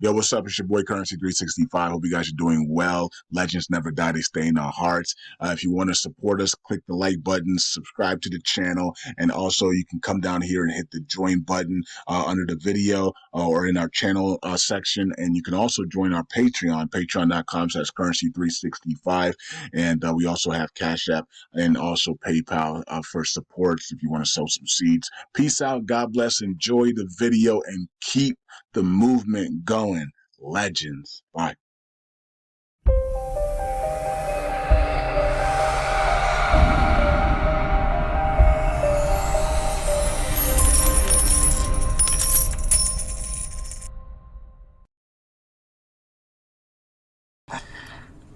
Yo, what's up? It's your boy Currency 365. Hope you guys are doing well. Legends never die. They stay in our hearts. If you want to support us, click the like button, subscribe to the channel, and also you can come down here and hit the join button under the video or in our channel section. And you can also join our Patreon, patreon.com/currency365. And we also have Cash App and also PayPal for support if you want to sow some seeds. Peace out. God bless. Enjoy the video and keep the movement going. Legends. Bye.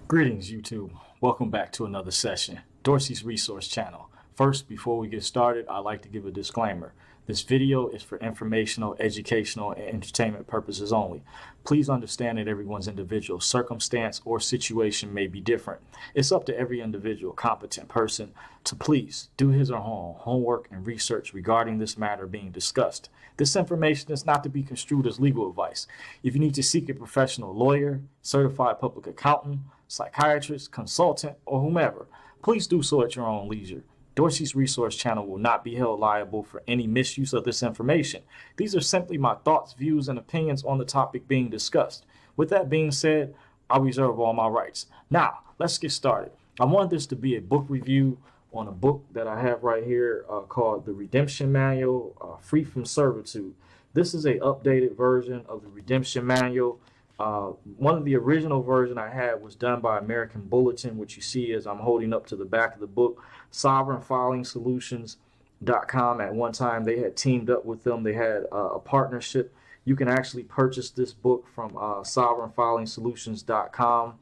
Greetings, YouTube. Welcome back to another session. Dorsey's Resource channel. First, before we get started, I'd like to give a disclaimer. This video is for informational, educational, and entertainment purposes only. Please understand that everyone's individual circumstance or situation may be different. It's up to every individual competent person to please do his or her homework and research regarding this matter being discussed. This information is not to be construed as legal advice. If you need to seek a professional lawyer, certified public accountant, psychiatrist, consultant, or whomever, please do so at your own leisure. Dorsey's Resource channel will not be held liable for any misuse of this information. These are simply my thoughts, views, and opinions on the topic being discussed. With that being said, I reserve all my rights. Now, let's get started. I want this to be a book review on a book that I have right here called The Redemption Manual, Free from Servitude. This is an updated version of the Redemption Manual. One of the original version I had was done by American Bulletin, which you see as I'm holding up to the back of the book. SovereignFilingSolutions.com. At one time, they had teamed up with them. They had a partnership. You can actually purchase this book from SovereignFilingSolutions.com.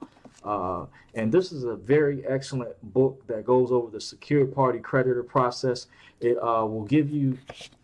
And this is a very excellent book that goes over the secured party creditor process. It will give you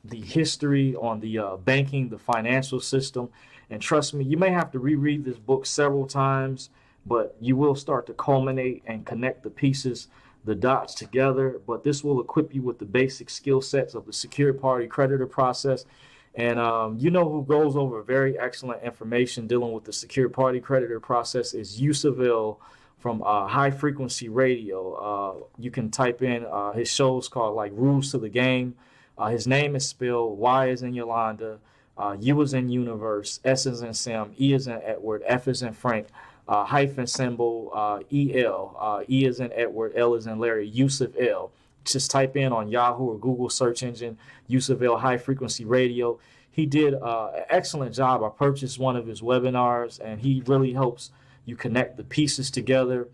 the history on the banking, the financial system. And trust me, you may have to reread this book several times, but you will start to culminate and connect the pieces, the dots together. But this will equip you with the basic skill sets of the secured party creditor process. And you know who goes over very excellent information dealing with the secured party creditor process is Yusaville from High Frequency Radio. You can type in his shows called like Rules to the Game. His name is spelled Y as in Yolanda, U is in Universe, S is in Sam, E is in Edward, F is in Frank, hyphen symbol, EL, E is in Edward, L is in Larry, Yusuf L. Just type in on Yahoo or Google search engine, Yusaville High Frequency Radio. He did an excellent job. I purchased one of his webinars, and he really helps you connect the pieces together.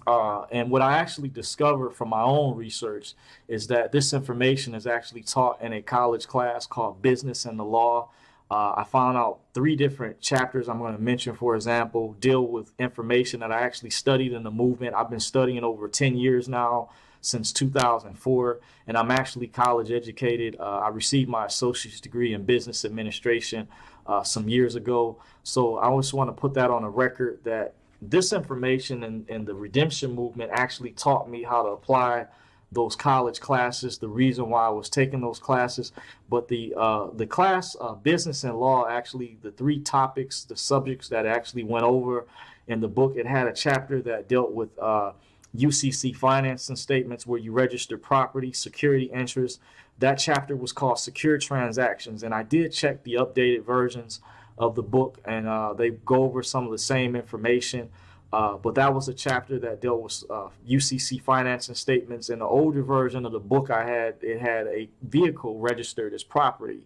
And what I actually discovered from my own research is that this information is actually taught in a college class called Business and the Law. I found out 3 different chapters I'm going to mention, for example, deal with information that I actually studied in the movement. I've been studying over 10 years now, since 2004, and I'm actually college educated. I received my associate's degree in business administration some years ago. So I just want to put that on a record that this information and the redemption movement actually taught me how to apply those college classes, the reason why I was taking those classes. But the class, business and law, actually the 3 topics, the subjects that actually went over in the book, it had a chapter that dealt with UCC financing statements where you register property, security interest. That chapter was called Secure Transactions. And I did check the updated versions of the book, and they go over some of the same information. But that was a chapter that dealt with UCC financing statements. In the older version of the book I had, it had a vehicle registered as property.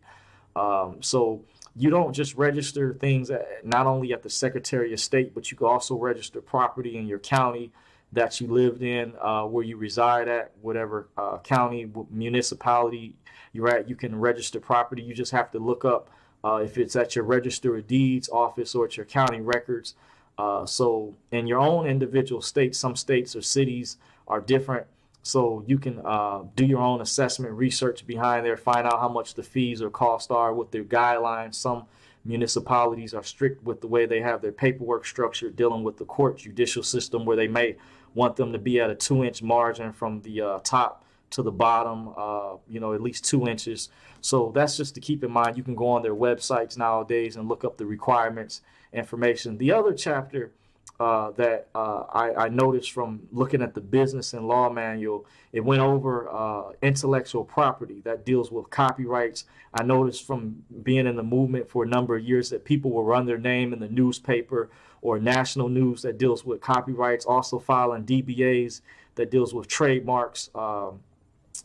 So you don't just register things not only at the Secretary of State, but you can also register property in your county that you lived in, where you reside at, whatever county, municipality you're at. You can register property. You just have to look up if it's at your Register of Deeds office or at your county records. So in your own individual states, some states or cities are different. So you can do your own assessment research behind there, find out how much the fees or costs are, what their guidelines. Some municipalities are strict with the way they have their paperwork structured, dealing with the court judicial system, where they may want them to be at a 2-inch margin from the top to the bottom, at least 2 inches. So that's just to keep in mind. You can go on their websites nowadays and look up the requirements information. The other chapter that I noticed from looking at the business and law manual, it went over intellectual property that deals with copyrights. I noticed from being in the movement for a number of years that people will run their name in the newspaper or national news that deals with copyrights, also filing DBAs that deals with trademarks,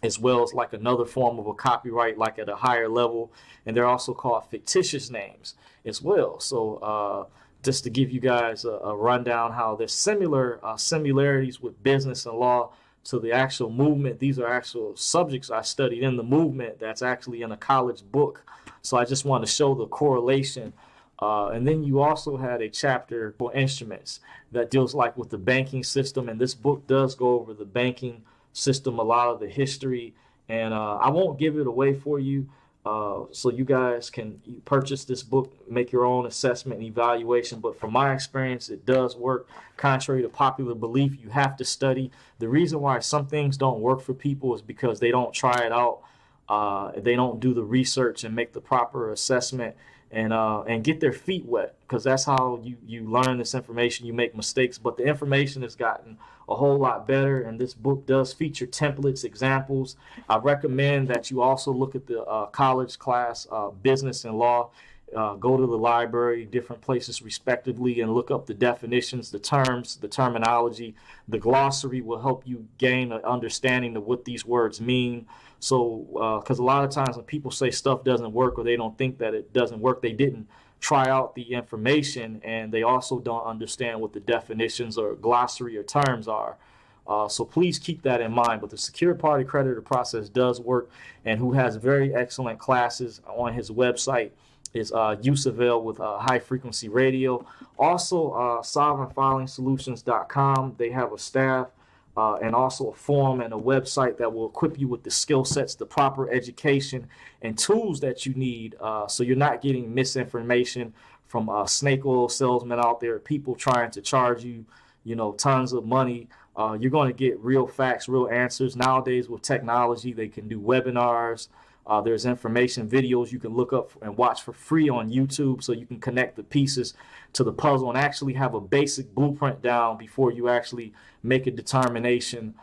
as well as like another form of a copyright, like at a higher level. And they're also called fictitious names as well. So just to give you guys a rundown how there's similarities with business and law to the actual movement. These are actual subjects I studied in the movement that's actually in a college book. So I just want to show the correlation. And then you also had a chapter for instruments that deals like with the banking system. And this book does go over the banking system, a lot of the history. And I won't give it away for you. So you guys can purchase this book, make your own assessment and evaluation. But from my experience, it does work. Contrary to popular belief, you have to study. The reason why some things don't work for people is because they don't try it out. They don't do the research and make the proper assessment and get their feet wet, because that's how you learn this information. You make mistakes, but the information has gotten a whole lot better, and this book does feature templates, examples. I recommend that you also look at the college class, business and law. Go to the library, different places respectively, and look up the definitions, the terms, the terminology. The glossary will help you gain an understanding of what these words mean. So, because a lot of times when people say stuff doesn't work or they don't think that it doesn't work, they didn't try out the information, and they also don't understand what the definitions or glossary or terms are. So please keep that in mind. But the secure party creditor process does work, and who has very excellent classes on his website is Usaville with High Frequency Radio. Also, sovereignfilingsolutions.com. They have a staff and also a forum and a website that will equip you with the skill sets, the proper education, and tools that you need, so you're not getting misinformation from snake oil salesmen out there, people trying to charge you, tons of money. You're going to get real facts, real answers. Nowadays with technology, they can do webinars. There's information videos you can look up and watch for free on YouTube, so you can connect the pieces to the puzzle and actually have a basic blueprint down before you actually make a determination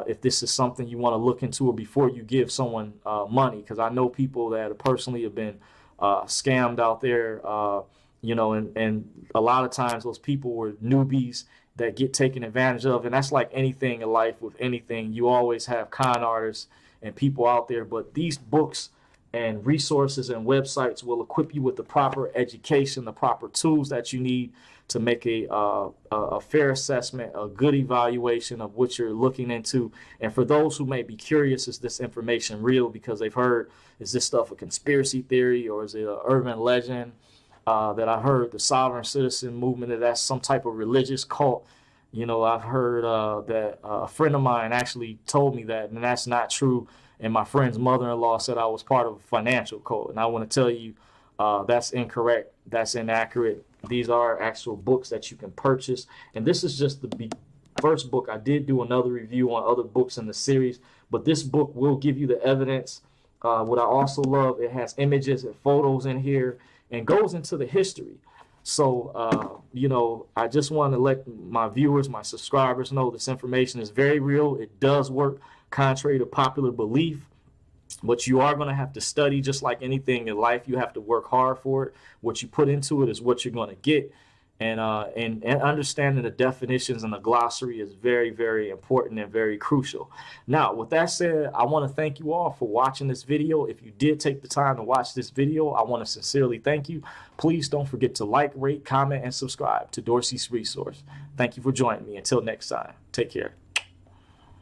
if this is something you want to look into, or before you give someone money. Because I know people that personally have been scammed out there, and a lot of times those people were newbies that get taken advantage of. And that's like anything in life. With anything, you always have con artists and people out there, but these books and resources and websites will equip you with the proper education, the proper tools that you need to make a fair assessment, a good evaluation of what you're looking into. And for those who may be curious, is this information real? Because they've heard, is this stuff a conspiracy theory, or is it an urban legend? That I heard the sovereign citizen movement, that's some type of religious cult. I've heard that a friend of mine actually told me that, and that's not true. And my friend's mother-in-law said I was part of a financial cult. And I want to tell you that's incorrect. That's inaccurate. These are actual books that you can purchase. And this is just the first book. I did do another review on other books in the series, but this book will give you the evidence. What I also love, it has images and photos in here and goes into the history. So, I just want to let my viewers, my subscribers know this information is very real. It does work contrary to popular belief, but you are going to have to study. Just like anything in life, you have to work hard for it. What you put into it is what you're going to get. And understanding the definitions and the glossary is very, very important and very crucial. Now, with that said, I want to thank you all for watching this video. If you did take the time to watch this video, I want to sincerely thank you. Please don't forget to like, rate, comment, and subscribe to Dorsey's Resource. Thank you for joining me. Until next time, take care.